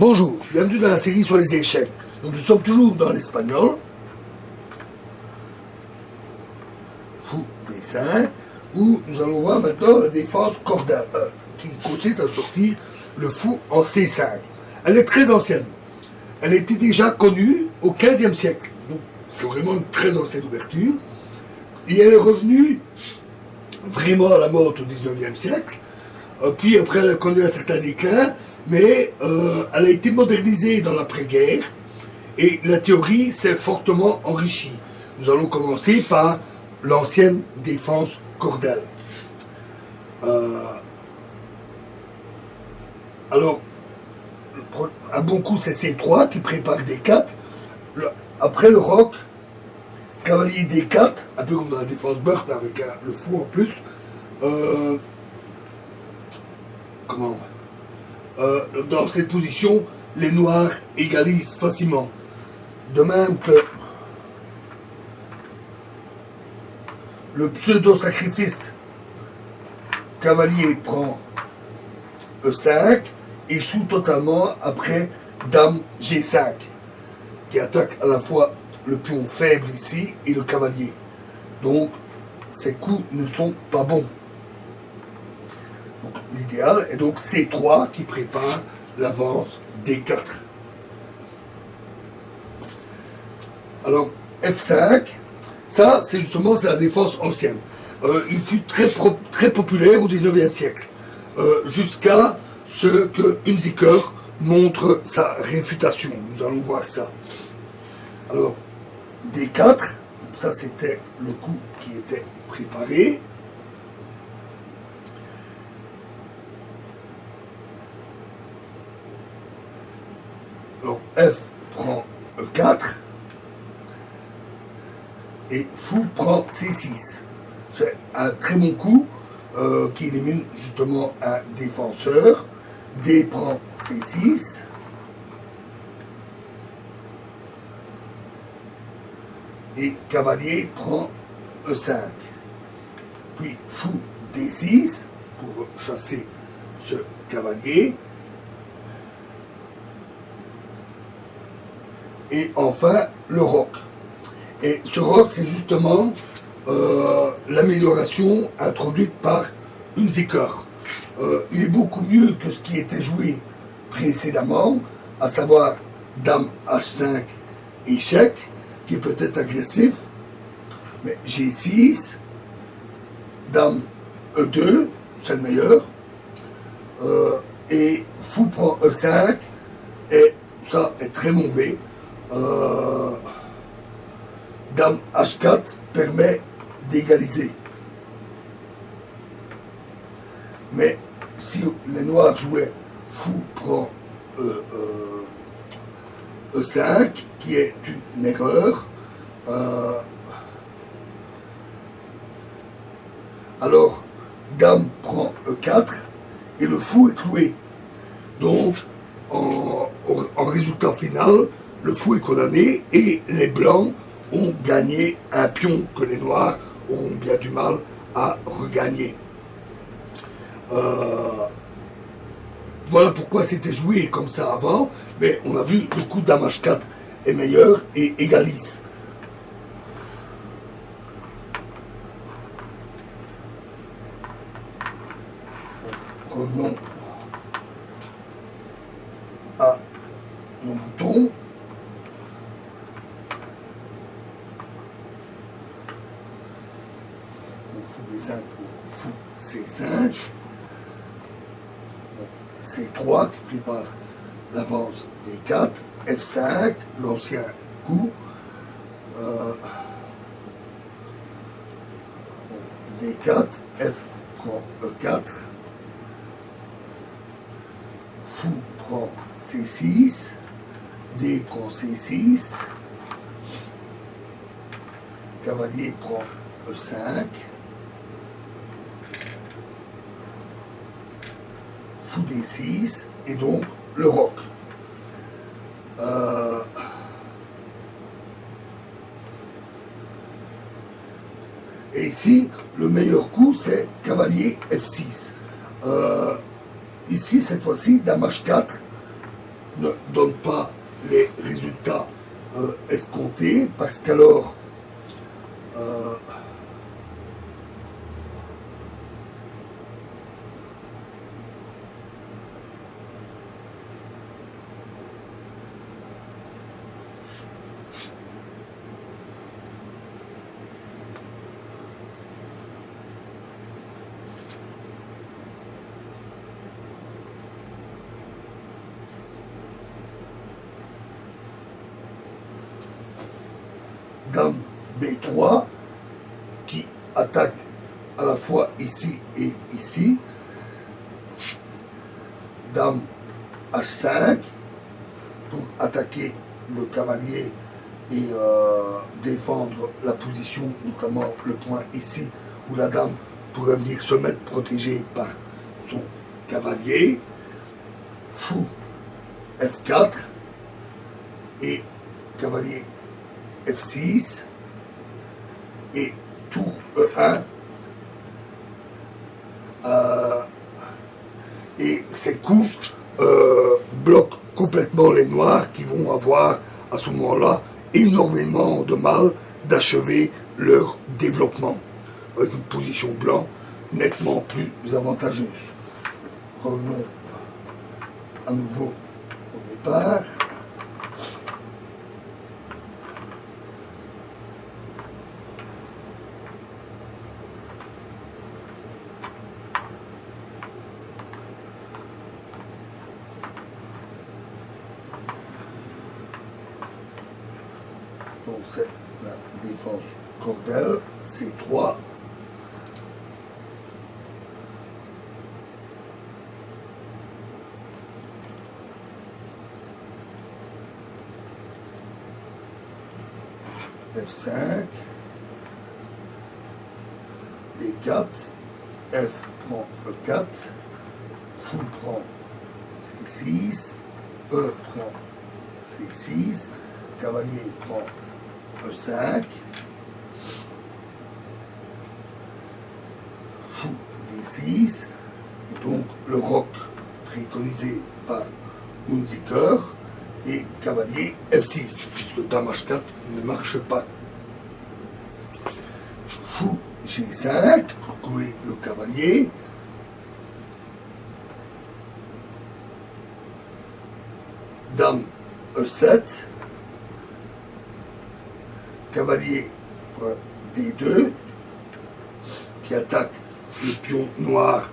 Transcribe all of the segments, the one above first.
Bonjour, bienvenue dans la série sur les échecs. Donc nous sommes toujours dans l'espagnol. Fou B5, où nous allons voir maintenant la défense cordale, qui consiste à sortir le fou en C5. Elle est très ancienne. Elle était déjà connue au XVe siècle. Donc c'est vraiment une très ancienne ouverture. Et elle est revenue vraiment à la mode au XIXe siècle. Puis après elle a connu un certain déclin. Mais elle a été modernisée dans l'après-guerre et la théorie s'est fortement enrichie. Nous allons commencer par l'ancienne défense cordale. Alors, un bon coup c'est C3 qui prépare D4. Après le roc, cavalier D4, un peu comme dans la défense Burke avec le fou en plus. Dans cette position, les noirs égalisent facilement. De même que le pseudo-sacrifice cavalier prend E5, échoue totalement après dame G5, qui attaque à la fois le pion faible ici et le cavalier. Donc, ces coups ne sont pas bons. L'idéal est donc C3 qui prépare l'avance D4. Alors F5, ça c'est justement la défense ancienne. Il fut très populaire au XIXe siècle, jusqu'à ce que Hunziker montre sa réfutation. Nous allons voir ça. Alors D4, ça c'était le coup qui était préparé. Alors F prend E4 et fou prend C6. C'est un très bon coup qui élimine justement un défenseur. D prend C6. Et cavalier prend E5. Puis fou D6 pour chasser ce cavalier. Et enfin, le roc. Et ce roc, c'est justement l'amélioration introduite par Hunziker. Il est beaucoup mieux que ce qui était joué précédemment, à savoir dame H5 échec, qui est peut-être agressif, mais G6, dame E2, c'est le meilleur, et fou prend E5, et ça est très mauvais. Dame H4 permet d'égaliser. Mais si les noirs jouaient fou prend E5, qui est une erreur, alors dame prend E4 et le fou est cloué. Donc en résultat final, le fou est condamné et les blancs ont gagné un pion que les noirs auront bien du mal à regagner. Voilà pourquoi c'était joué comme ça avant, mais on a vu le coup de dame H4 est meilleur et égalise. Revenons à mon bouton. Fou B5 ou fou C5. C3 qui prépare l'avance D4. F5, l'ancien coup. D4, F prend E4. Fou prend C6. D prend C6. Cavalier prend E5. Fou D6 et donc le roc. Et ici, le meilleur coup, c'est cavalier F6. Ici, cette fois-ci, dame H4 ne donne pas les résultats escomptés, parce qu'alors Dame B3 qui attaque à la fois ici et ici. Dame H5 pour attaquer le cavalier et défendre la position, notamment le point ici où la dame pourrait venir se mettre protégée par son cavalier. Fou F4 et cavalier F6 et tour E1 et ces coups bloquent complètement les noirs qui vont avoir à ce moment-là énormément de mal d'achever leur développement avec une position blanc nettement plus avantageuse. Revenons à nouveau au départ. Donc c'est la défense cordelle, C3. F5, D4, F prend E4, fou prend C6, E prend C6, cavalier prend E5, fou D6, et donc le roc préconisé par Hunziker, et cavalier F6, puisque dame H4 ne marche pas. Fou G5 pour clouer le cavalier. Dame E7. Cavalier D2 qui attaque le pion noir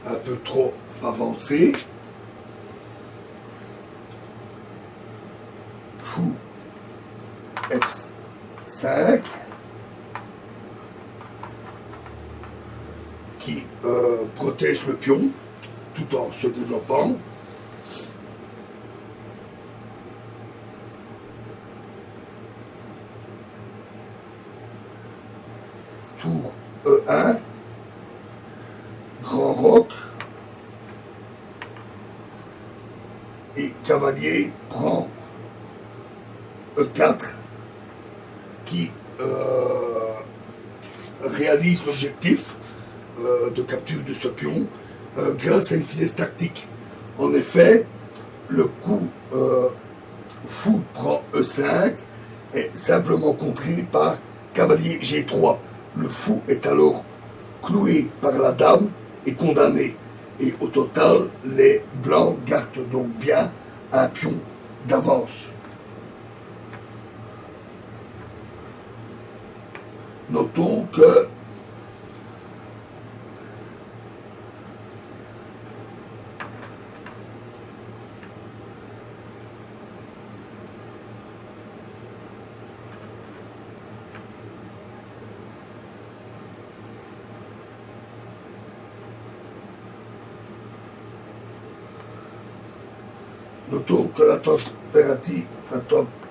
un peu trop avancé. Fou F5 qui protège le pion tout en se développant. Tour E1, grand roc, et cavalier prend E4 qui réalise l'objectif de capture de ce pion grâce à une finesse tactique. En effet, le coup fou prend E5 est simplement contré par cavalier G3. Le fou est alors cloué par la dame et condamné. Et au total, les blancs gardent donc bien un pion d'avance. Notons que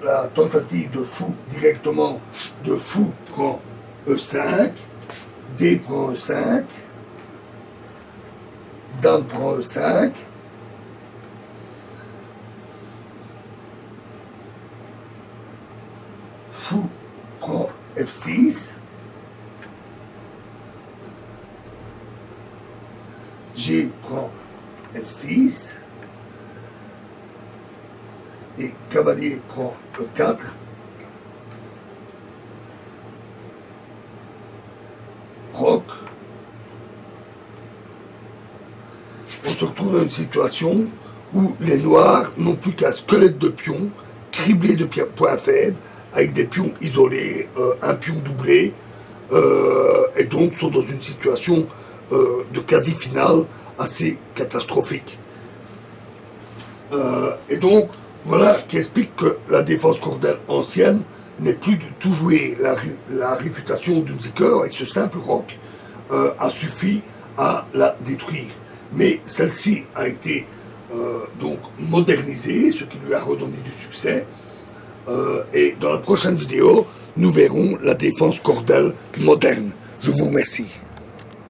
la tentative de fou directement de fou prend E5, D prend E5, dame prend E5, fou prend F6, G prend F6, et cavalier prend le 4. Roc. On se retrouve dans une situation où les noirs n'ont plus qu'un squelette de pion, criblé de points faibles, avec des pions isolés, un pion doublé, et donc sont dans une situation de quasi-finale assez catastrophique. Et donc, voilà qui explique que la défense cordelle ancienne n'est plus du tout jouée. La réfutation d'Unziker avec ce simple roc a suffi à la détruire. Mais celle-ci a été donc modernisée, ce qui lui a redonné du succès. Et dans la prochaine vidéo, nous verrons la défense cordelle moderne. Je vous remercie.